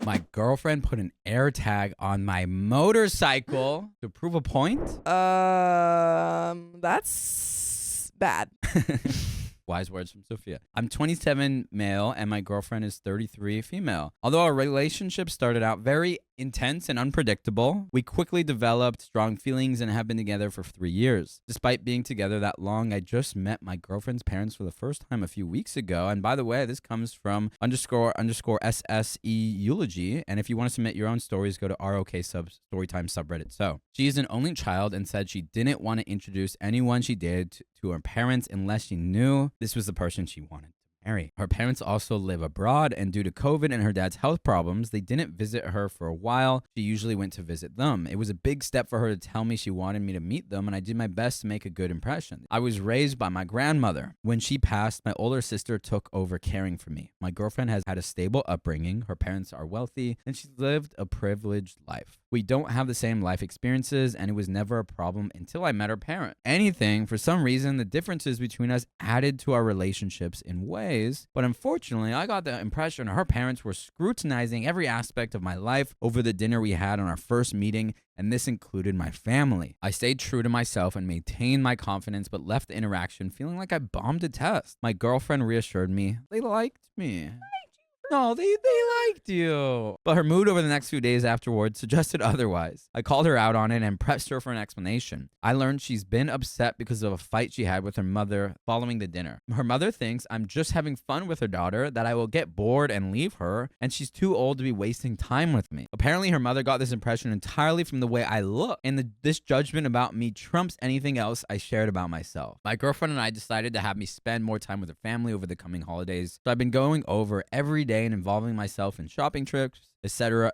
My girlfriend put an AirTag on my motorcycle to prove a point. That's bad. Wise words from Sophia. I'm 27 male and my girlfriend is 33 female. Although our relationship started out very intense and unpredictable, we quickly developed strong feelings and have been together for 3 years. Despite being together that long, I just met my girlfriend's parents for the first time a few weeks ago. And by the way, this comes from __SSE eulogy. And if you want to submit your own stories, go to storytime subreddit. So she is an only child and said she didn't want to introduce anyone she dated to her parents unless she knew this was the person she wanted to marry. Her parents also live abroad, and due to COVID and her dad's health problems, they didn't visit her for a while. She usually went to visit them. It was a big step for her to tell me she wanted me to meet them, and I did my best to make a good impression. I was raised by my grandmother. When she passed, my older sister took over caring for me. My girlfriend has had a stable upbringing. Her parents are wealthy, and she's lived a privileged life. We don't have the same life experiences, and it was never a problem until I met her parent. For some reason, the differences between us added to our relationships in ways, but unfortunately, I got the impression her parents were scrutinizing every aspect of my life over the dinner we had on our first meeting, and this included my family. I stayed true to myself and maintained my confidence, but left the interaction feeling like I bombed a test. My girlfriend reassured me they liked me. No, they liked you. But her mood over the next few days afterwards suggested otherwise. I called her out on it and pressed her for an explanation. I learned she's been upset because of a fight she had with her mother following the dinner. Her mother thinks I'm just having fun with her daughter, that I will get bored and leave her, and she's too old to be wasting time with me. Apparently, her mother got this impression entirely from the way I look, and this judgment about me trumps anything else I shared about myself. My girlfriend and I decided to have me spend more time with her family over the coming holidays, so I've been going over every day and involving myself in shopping trips, etc.,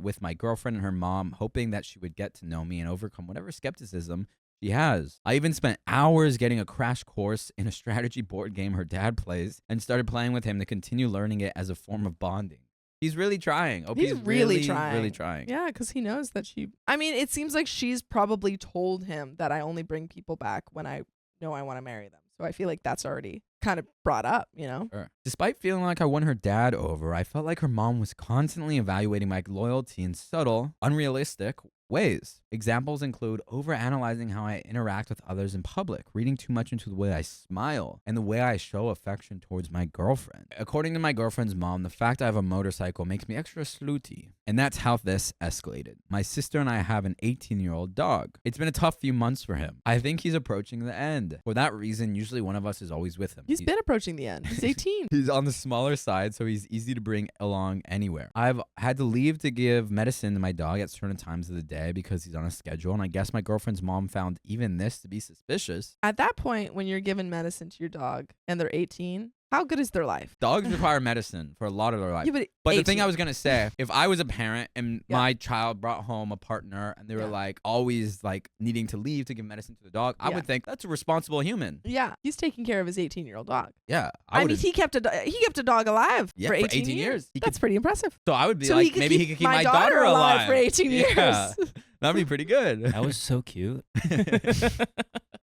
with my girlfriend and her mom, hoping that she would get to know me and overcome whatever skepticism she has. I even spent hours getting a crash course in a strategy board game her dad plays and started playing with him to continue learning it as a form of bonding. He's really trying. He's really trying. Yeah, because he knows that it seems like she's probably told him that I only bring people back when I know I want to marry them. So I feel like that's already kind of brought up, Sure. Despite feeling like I won her dad over, I felt like her mom was constantly evaluating my loyalty in subtle, unrealistic ways. Examples include overanalyzing how I interact with others in public, reading too much into the way I smile, and the way I show affection towards my girlfriend. According to my girlfriend's mom, the fact I have a motorcycle makes me extra sleuty, and that's how this escalated. My sister and I have an 18-year-old dog. It's been a tough few months for him. I think he's approaching the end. For that reason, usually one of us is always with him. He's been approaching the end. He's 18. He's on the smaller side, so he's easy to bring along anywhere. I've had to leave to give medicine to my dog at certain times of the day because he's on a schedule, and I guess my girlfriend's mom found even this to be suspicious. At that point, when you're giving medicine to your dog and they're 18, how good is their life? Dogs require medicine for a lot of their life. Yeah, but the thing I was going to say, if I was a parent and my child brought home a partner and they were always needing to leave to give medicine to the dog, I would think that's a responsible human. Yeah, he's taking care of his 18-year-old dog. Yeah. He kept a dog alive for 18 years. That's pretty impressive. So I would be maybe he could keep my daughter alive for 18 years. Yeah. That'd be pretty good. That was so cute.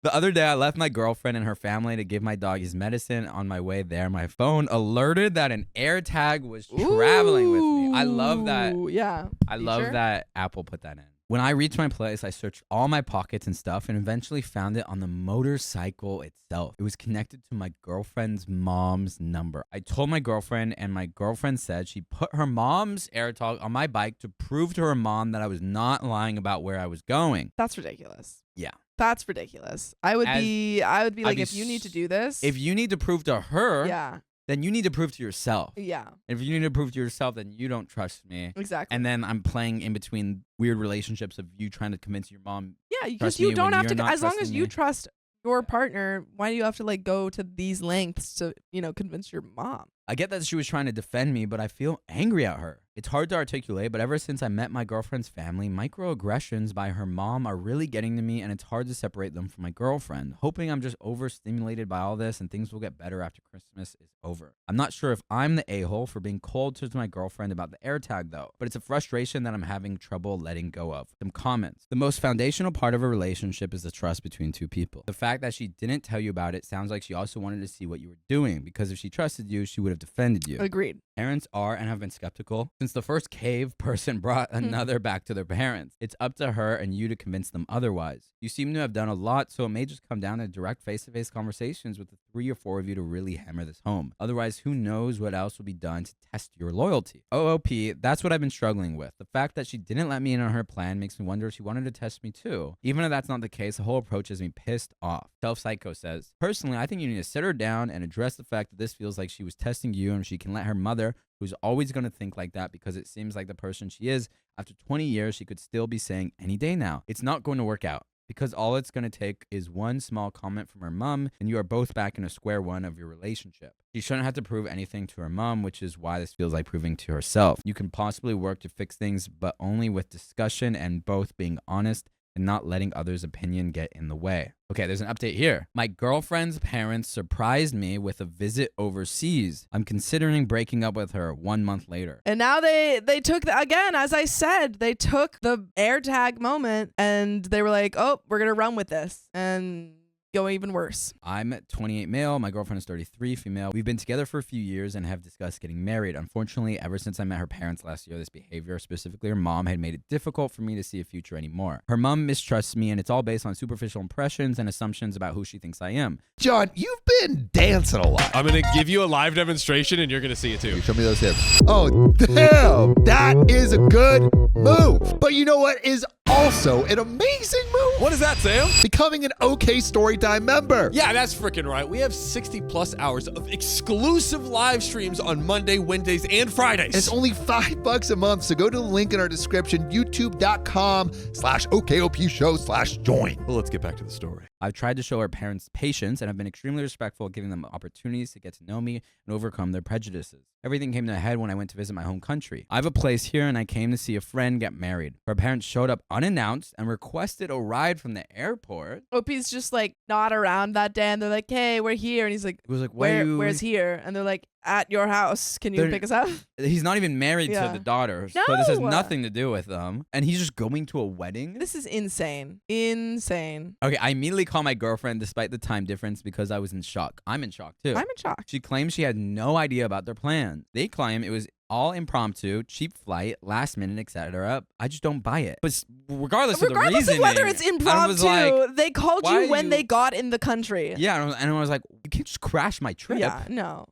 The other day, I left my girlfriend and her family to give my dog his medicine. On my way there, my phone alerted that an AirTag was traveling with me. I love that. Yeah. I love that Apple put that in. When I reached my place, I searched all my pockets and stuff and eventually found it on the motorcycle itself. It was connected to my girlfriend's mom's number. I told my girlfriend, and my girlfriend said she put her mom's AirTag on my bike to prove to her mom that I was not lying about where I was going. That's ridiculous. Yeah. That's ridiculous. I would be like, if you need to do this. If you need to prove to her, then you need to prove to yourself. Yeah. If you need to prove to yourself, then you don't trust me. Exactly. And then I'm playing in between weird relationships of you trying to convince your mom. Yeah, because you don't have to, as long as you trust your partner, why do you have to go to these lengths to, convince your mom? I get that she was trying to defend me, but I feel angry at her. It's hard to articulate, but ever since I met my girlfriend's family, microaggressions by her mom are really getting to me, and it's hard to separate them from my girlfriend. Hoping I'm just overstimulated by all this and things will get better after Christmas is over. I'm not sure if I'm the a-hole for being cold to my girlfriend about the AirTag though, but it's a frustration that I'm having trouble letting go of. Some comments. The most foundational part of a relationship is the trust between two people. The fact that she didn't tell you about it sounds like she also wanted to see what you were doing, because if she trusted you, she would have defended you. Agreed. Parents are and have been skeptical since the first cave person brought another back to their parents. It's up to her and you to convince them otherwise. You seem to have done a lot, so it may just come down to direct face-to-face conversations with the 3 or 4 of you to really hammer this home. Otherwise, who knows what else will be done to test your loyalty. OOP, that's what I've been struggling with. The fact that she didn't let me in on her plan makes me wonder if she wanted to test me too. Even if that's not the case, the whole approach has me pissed off. Self-Psycho says, personally, I think you need to sit her down and address the fact that this feels like she was testing you and she can let her mother, who's always going to think like that because it seems like the person she is, after 20 years, she could still be saying any day now. It's not going to work out. Because all it's going to take is one small comment from her mom, and you are both back in a square one of your relationship. She shouldn't have to prove anything to her mom, which is why this feels like proving to herself. You can possibly work to fix things, but only with discussion and both being honest and not letting others' opinion get in the way. Okay, there's an update here. My girlfriend's parents surprised me with a visit overseas. I'm considering breaking up with her 1 month later. And now they took, again, as I said, they took the AirTag moment and they were like, oh, we're going to run with this. And go even worse. I'm 28 male. My girlfriend is 33 female. We've been together for a few years and have discussed getting married. Unfortunately, ever since I met her parents last year, this behavior, specifically her mom, had made it difficult for me to see a future anymore. Her mom mistrusts me, and it's all based on superficial impressions and assumptions about who she thinks I am. John, you've been dancing a lot. I'm going to give you a live demonstration and you're going to see it too. Show me those hips. Oh, damn. That is a good move. But you know what is also an amazing move? What is that, Sam? Becoming an OK Storytime member. Yeah, that's freaking right. We have 60 plus hours of exclusive live streams on Monday, Wednesdays, and Fridays. It's only $5 a month, so go to the link in our description, youtube.com/OKOP show/join. Well, let's get back to the story. I've tried to show her parents patience and have been extremely respectful, giving them opportunities to get to know me and overcome their prejudices. Everything came to a head when I went to visit my home country. I have a place here and I came to see a friend get married. Her parents showed up unannounced and requested a ride from the airport. Opie's just like not around that day and they're like, hey, we're here. And he's like, It was like, where's here? And they're like, at your house. Can you pick us up? He's not even married to the daughter. No. So this has nothing to do with them. And he's just going to a wedding? This is insane. Insane. Okay, I immediately call my girlfriend despite the time difference because I was in shock. I'm in shock too. I'm in shock. She claims she had no idea about their plan. They claim it was all impromptu, cheap flight, last minute, etc. I just don't buy it. But regardless of the reasoning, of whether it's impromptu, like, they called you when they got in the country. Yeah, and I was like, you can't just crash my trip. Yeah, no.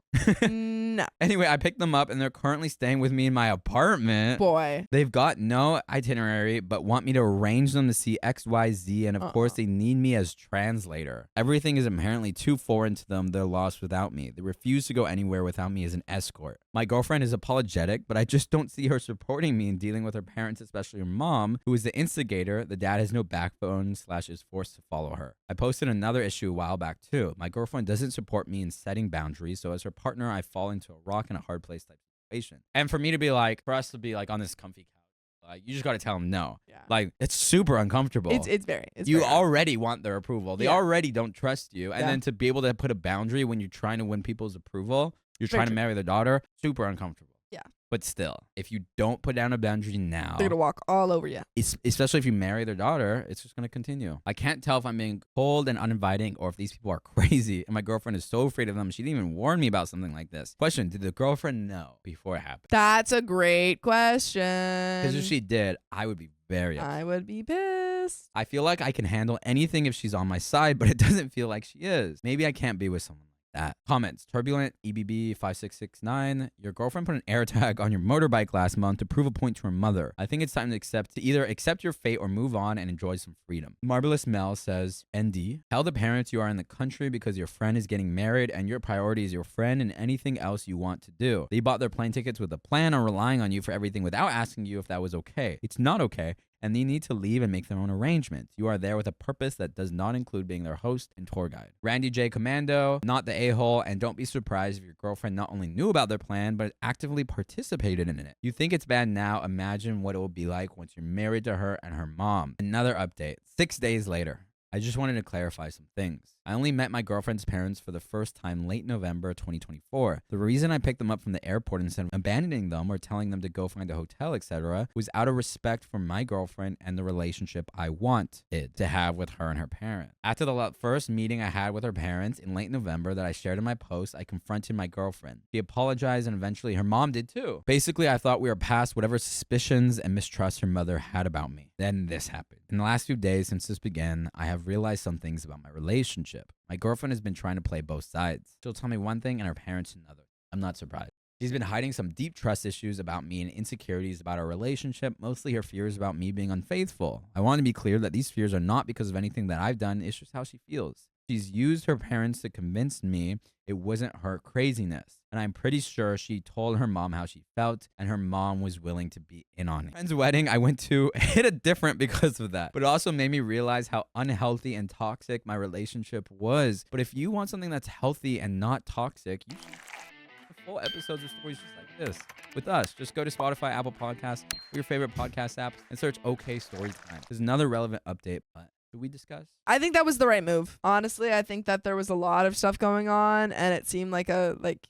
No. Anyway, I picked them up and they're currently staying with me in my apartment. Boy. They've got no itinerary but want me to arrange them to see XYZ, and of course they need me as translator. Everything is apparently too foreign to them. They're lost without me. They refuse to go anywhere without me as an escort. My girlfriend is apologetic, but I just don't see her supporting me in dealing with her parents, especially her mom, who is the instigator. The dad has no backbone / is forced to follow her. I posted another issue a while back too. My girlfriend doesn't support me in setting boundaries, so as her partner, I fall into a rock and a hard place type situation. And for me to be like, for us to be like on this comfy couch, like you just got to tell them no. Yeah. Like it's super uncomfortable. It's very. You already want their approval. They already don't trust you, and then to be able to put a boundary when you're trying to win people's approval, you're trying to marry their daughter, super uncomfortable. Yeah. But still, if you don't put down a boundary now, they're gonna walk all over you. Especially if you marry their daughter, it's just gonna continue. I can't tell if I'm being cold and uninviting or if these people are crazy. And my girlfriend is so afraid of them, she didn't even warn me about something like this. Question: did the girlfriend know before it happened? That's a great question. Because if she did, I would be very upset. I would be pissed. I feel like I can handle anything if she's on my side, but it doesn't feel like she is. Maybe I can't be with someone that. Comments: Turbulent EBB5669. Your girlfriend put an AirTag on your motorbike last month to prove a point to her mother. I think it's time to either accept your fate or move on and enjoy some freedom. Marvelous Mel says, ND, tell the parents you are in the country because your friend is getting married and your priority is your friend and anything else you want to do. They bought their plane tickets with a plan on relying on you for everything without asking you if that was okay. It's not okay, and they need to leave and make their own arrangements. You are there with a purpose that does not include being their host and tour guide. Randy J. Commando, not the a-hole, and don't be surprised if your girlfriend not only knew about their plan, but actively participated in it. You think it's bad now, imagine what it will be like once you're married to her and her mom. Another update. 6 days later. I just wanted to clarify some things. I only met my girlfriend's parents for the first time late November 2024. The reason I picked them up from the airport instead of abandoning them or telling them to go find a hotel, etc., was out of respect for my girlfriend and the relationship I wanted to have with her and her parents. After the first meeting I had with her parents in late November that I shared in my post, I confronted my girlfriend. She apologized and eventually her mom did too. Basically, I thought we were past whatever suspicions and mistrust her mother had about me. Then this happened. In the last few days since this began, I have realized some things about my relationship. My girlfriend has been trying to play both sides. She'll tell me one thing and her parents another. I'm not surprised. She's been hiding some deep trust issues about me and insecurities about our relationship, mostly her fears about me being unfaithful. I want to be clear that these fears are not because of anything that I've done, it's just how she feels. She's used her parents to convince me it wasn't her craziness. And I'm pretty sure she told her mom how she felt, and her mom was willing to be in on it. Friend's wedding I went to hit a different because of that. But it also made me realize how unhealthy and toxic my relationship was. But if you want something that's healthy and not toxic, you should full episodes of stories just like this with us. Just go to Spotify, Apple Podcasts, or your favorite podcast apps, and search OK Storytime. There's another relevant update, but should we discuss? I think that was the right move. Honestly, I think that there was a lot of stuff going on, and it seemed like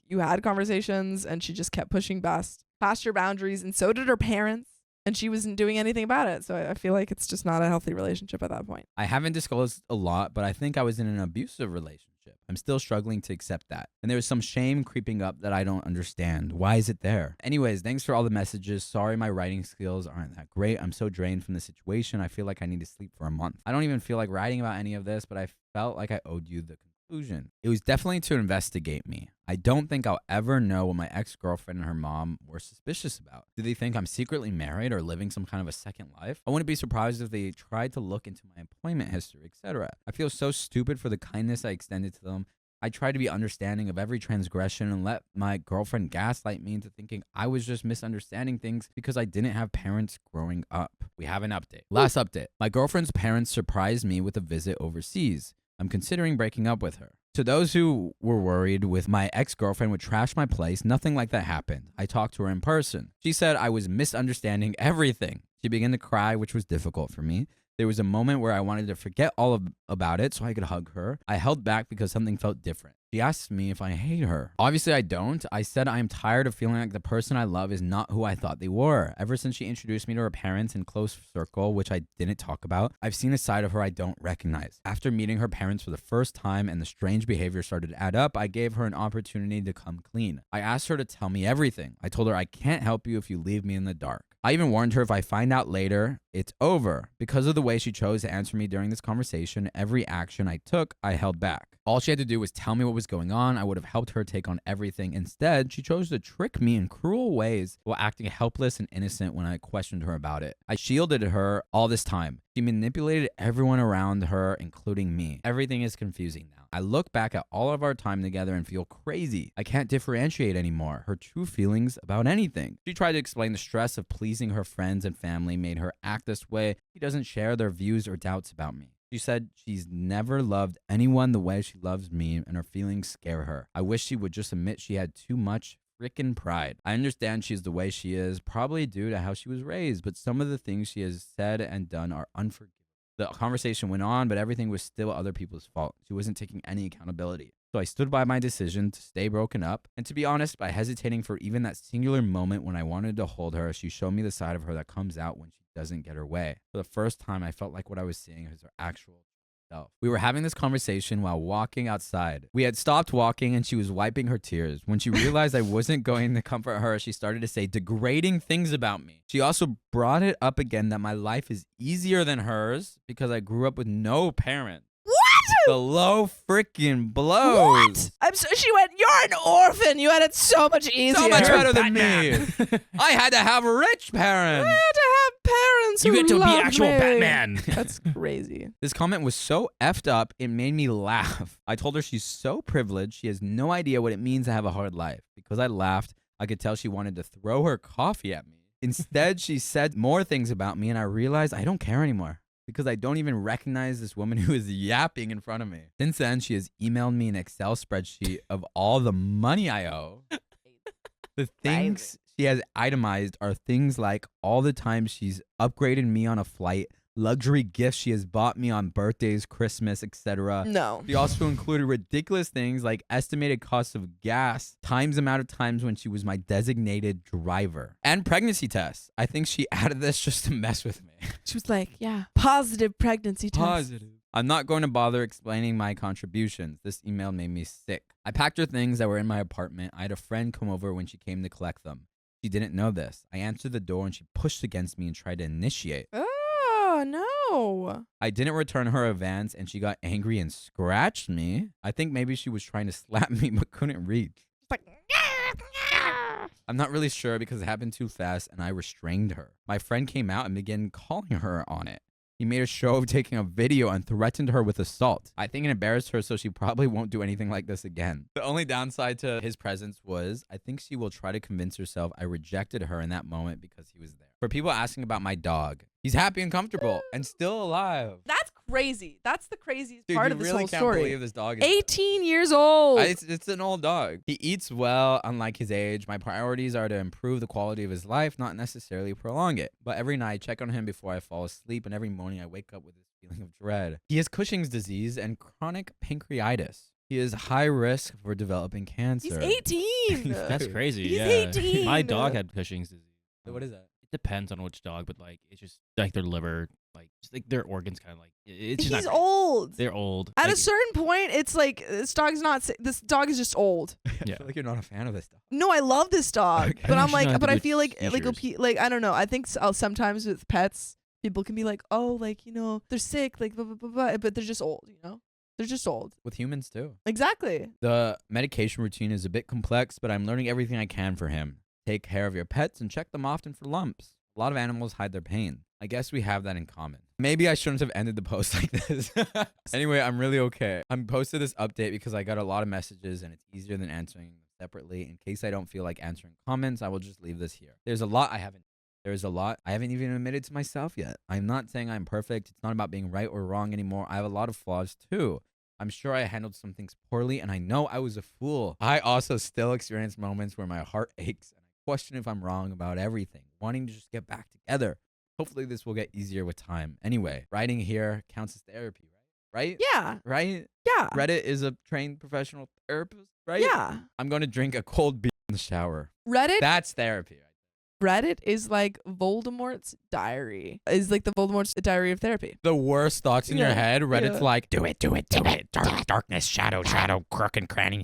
you had conversations, and she just kept pushing past your boundaries, and so did her parents, and she wasn't doing anything about it. So I feel like it's just not a healthy relationship at that point. I haven't disclosed a lot, but I think I was in an abusive relationship. I'm still struggling to accept that. And there was some shame creeping up that I don't understand. Why is it there? Anyways, thanks for all the messages. Sorry my writing skills aren't that great. I'm so drained from the situation. I feel like I need to sleep for a month. I don't even feel like writing about any of this, but I felt like I owed you the conclusion. It was definitely to investigate me. I don't think I'll ever know what my ex-girlfriend and her mom were suspicious about. Do they think I'm secretly married or living some kind of a second life? I wouldn't be surprised if they tried to look into my employment history, etc. I feel so stupid for the kindness I extended to them. I tried to be understanding of every transgression and let my girlfriend gaslight me into thinking I was just misunderstanding things because I didn't have parents growing up. We have an update. Last update. My girlfriend's parents surprised me with a visit overseas. I'm considering breaking up with her. To those who were worried with my ex-girlfriend would trash my place, nothing like that happened. I talked to her in person. She said I was misunderstanding everything. She began to cry, which was difficult for me. There was a moment where I wanted to forget about it so I could hug her. I held back because something felt different. She asked me if I hate her. Obviously, I don't. I said I am tired of feeling like the person I love is not who I thought they were. Ever since she introduced me to her parents in close circle, which I didn't talk about, I've seen a side of her I don't recognize. After meeting her parents for the first time and the strange behavior started to add up, I gave her an opportunity to come clean. I asked her to tell me everything. I told her I can't help you if you leave me in the dark. I even warned her if I find out later, it's over. Because of the way she chose to answer me during this conversation, every action I took, I held back. All she had to do was tell me what was going on. I would have helped her take on everything. Instead, she chose to trick me in cruel ways while acting helpless and innocent when I questioned her about it. I shielded her all this time. She manipulated everyone around her, including me. Everything is confusing now. I look back at all of our time together and feel crazy. I can't differentiate anymore her true feelings about anything. She tried to explain the stress of pleasing her friends and family made her act this way. She doesn't share their views or doubts about me. She said she's never loved anyone the way she loves me and her feelings scare her. I wish she would just admit she had too much freaking pride. I understand she's the way she is, probably due to how she was raised, but some of the things she has said and done are unforgivable. The conversation went on, but everything was still other people's fault. She wasn't taking any accountability. So I stood by my decision to stay broken up. And to be honest, by hesitating for even that singular moment when I wanted to hold her, she showed me the side of her that comes out when she doesn't get her way. For the first time, I felt like what I was seeing was her actual self. We were having this conversation while walking outside. We had stopped walking and she was wiping her tears. When she realized I wasn't going to comfort her, she started to say degrading things about me. She also brought it up again that my life is easier than hers because I grew up with no parents. The low freaking blows. What? She went, you're an orphan. You had it so much easier. So much better than me. I had to have rich parents. I had to have parents who You get to be loved actual me. Batman. That's crazy. This comment was so effed up, it made me laugh. I told her she's so privileged, she has no idea what it means to have a hard life. Because I laughed, I could tell she wanted to throw her coffee at me. Instead, she said more things about me, and I realized I don't care anymore. Because I don't even recognize this woman who is yapping in front of me. Since then, she has emailed me an Excel spreadsheet of all the money I owe. The things she has itemized are things like all the times she's upgraded me on a flight, luxury gifts she has bought me on birthdays, Christmas, etc. No. She also included ridiculous things like estimated costs of gas, times amount of times when she was my designated driver, and pregnancy tests. I think she added this just to mess with me. She was like, yeah, positive pregnancy test. Positive. I'm not going to bother explaining my contributions. This email made me sick. I packed her things that were in my apartment. I had a friend come over when she came to collect them. She didn't know this. I answered the door and she pushed against me and tried to initiate. Oh, no. I didn't return her advance and she got angry and scratched me. I think maybe she was trying to slap me but couldn't reach. Like, I'm not really sure because it happened too fast and I restrained her. My friend came out and began calling her on it. He made a show of taking a video and threatened her with assault. I think it embarrassed her, so she probably won't do anything like this again. The only downside to his presence was I think she will try to convince herself I rejected her in that moment because he was there. For people asking about my dog, he's happy and comfortable and still alive. that's crazy. That's the craziest Dude, part you of this really whole can't story. believe this dog is 18 years old. It's an old dog. He eats well, unlike his age. My priorities are to improve the quality of his life, not necessarily prolong it. But every night I check on him before I fall asleep, and every morning I wake up with this feeling of dread. He has Cushing's disease and chronic pancreatitis. He is high risk for developing cancer. He's 18. That's crazy. He's yeah. 18. My dog had Cushing's disease. What is that? It depends on which dog, but like it's just like their liver, like just like their organs, kind of like it's just He's not great. old. They're old. At a Like, certain point, it's like this dog's not. This dog is just old. Yeah. I feel like you're not a fan of this dog. No, I love this dog, Okay. but I'm She's like, not but I good feel like seizures. like I don't know. I think sometimes with pets, people can be like, oh, like they're sick, like blah blah blah, blah, but they're just old. They're just old. With humans too. Exactly. The medication routine is a bit complex, but I'm learning everything I can for him. Take care of your pets and check them often for lumps. A lot of animals hide their pain. I guess we have that in common. Maybe I shouldn't have ended the post like this. Anyway, I'm really okay. I'm posted this update because I got a lot of messages and it's easier than answering them separately. In case I don't feel like answering comments, I will just leave this here. There's a lot I haven't even admitted to myself yet. I'm not saying I'm perfect. It's not about being right or wrong anymore. I have a lot of flaws too. I'm sure I handled some things poorly and I know I was a fool. I also still experience moments where my heart aches and I question if I'm wrong about everything, wanting to just get back together. Hopefully this will get easier with time. Anyway, writing here counts as therapy, right? Yeah. Right? Yeah. Reddit is a trained professional therapist, right? Yeah. I'm going to drink a cold beer in the shower. Reddit. That's therapy. Reddit is like Voldemort's diary. Is like the Voldemort's diary of therapy. The worst thoughts in your Yeah, head, Reddit's yeah. like, do it. Darkness, shadow, crook and cranny.